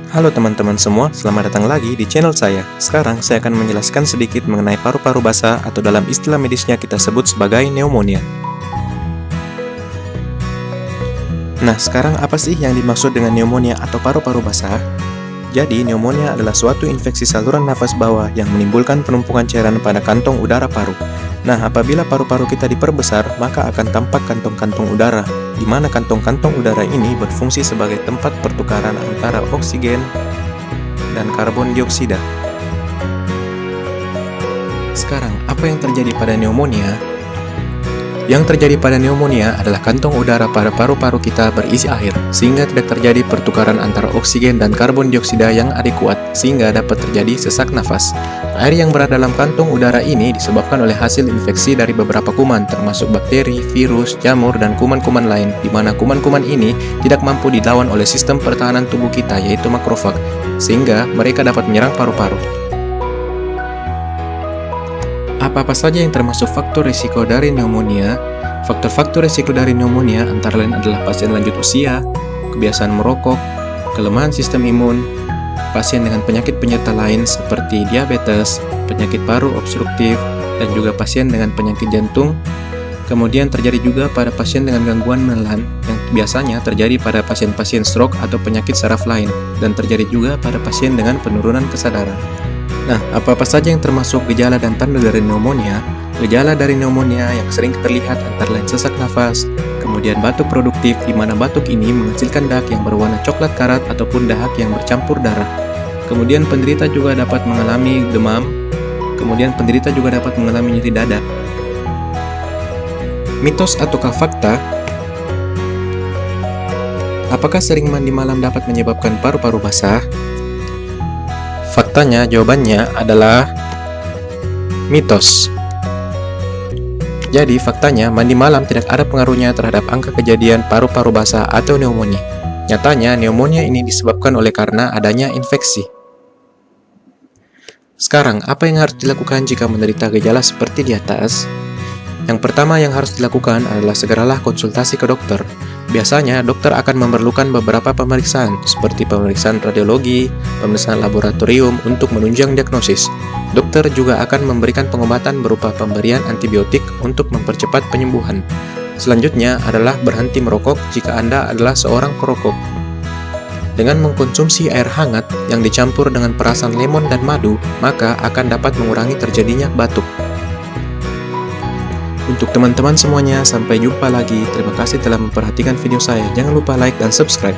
Halo teman-teman semua, selamat datang lagi di channel saya. Sekarang saya akan menjelaskan sedikit mengenai paru-paru basah atau dalam istilah medisnya kita sebut sebagai pneumonia. Nah, sekarang apa sih yang dimaksud dengan pneumonia atau paru-paru basah? Jadi, pneumonia adalah suatu infeksi saluran nafas bawah yang menimbulkan penumpukan cairan pada kantong udara paru. Nah, apabila paru-paru kita diperbesar, maka akan tampak kantong-kantong udara, di mana kantong-kantong udara ini berfungsi sebagai tempat pertukaran antara oksigen dan karbon dioksida. Sekarang, apa yang terjadi pada pneumonia? Yang terjadi pada pneumonia adalah kantong udara pada paru-paru kita berisi air, sehingga tidak terjadi pertukaran antara oksigen dan karbon dioksida yang adekuat, sehingga dapat terjadi sesak nafas. Air yang berada dalam kantong udara ini disebabkan oleh hasil infeksi dari beberapa kuman, termasuk bakteri, virus, jamur, dan kuman-kuman lain, di mana kuman-kuman ini tidak mampu dilawan oleh sistem pertahanan tubuh kita, yaitu makrofag, sehingga mereka dapat menyerang paru-paru. Apa-apa saja yang termasuk faktor risiko dari pneumonia? Faktor-faktor risiko dari pneumonia antara lain adalah pasien lanjut usia, kebiasaan merokok, kelemahan sistem imun, pasien dengan penyakit penyerta lain seperti diabetes, penyakit paru obstruktif, dan juga pasien dengan penyakit jantung. Kemudian terjadi juga pada pasien dengan gangguan menelan yang biasanya terjadi pada pasien-pasien stroke atau penyakit saraf lain, dan terjadi juga pada pasien dengan penurunan kesadaran. Nah, apa-apa saja yang termasuk gejala dan tanda dari pneumonia? Gejala dari pneumonia yang sering terlihat antara lain sesak nafas, kemudian batuk produktif di mana batuk ini menghasilkan dahak yang berwarna coklat karat ataupun dahak yang bercampur darah. Kemudian penderita juga dapat mengalami demam, kemudian penderita juga dapat mengalami nyeri dada. Mitos ataukah fakta? Apakah sering mandi malam dapat menyebabkan paru-paru basah? Faktanya, jawabannya adalah mitos. Jadi, faktanya, mandi malam tidak ada pengaruhnya terhadap angka kejadian paru-paru basah atau pneumonia. Nyatanya, pneumonia ini disebabkan oleh karena adanya infeksi. Sekarang, apa yang harus dilakukan jika menderita gejala seperti di atas? Yang pertama yang harus dilakukan adalah segeralah konsultasi ke dokter. Biasanya, dokter akan memerlukan beberapa pemeriksaan, seperti pemeriksaan radiologi, pemeriksaan laboratorium untuk menunjang diagnosis. Dokter juga akan memberikan pengobatan berupa pemberian antibiotik untuk mempercepat penyembuhan. Selanjutnya adalah berhenti merokok jika Anda adalah seorang perokok. Dengan mengkonsumsi air hangat yang dicampur dengan perasan lemon dan madu, maka akan dapat mengurangi terjadinya batuk. Untuk teman-teman semuanya, sampai jumpa lagi. Terima kasih telah memperhatikan video saya. Jangan lupa like dan subscribe.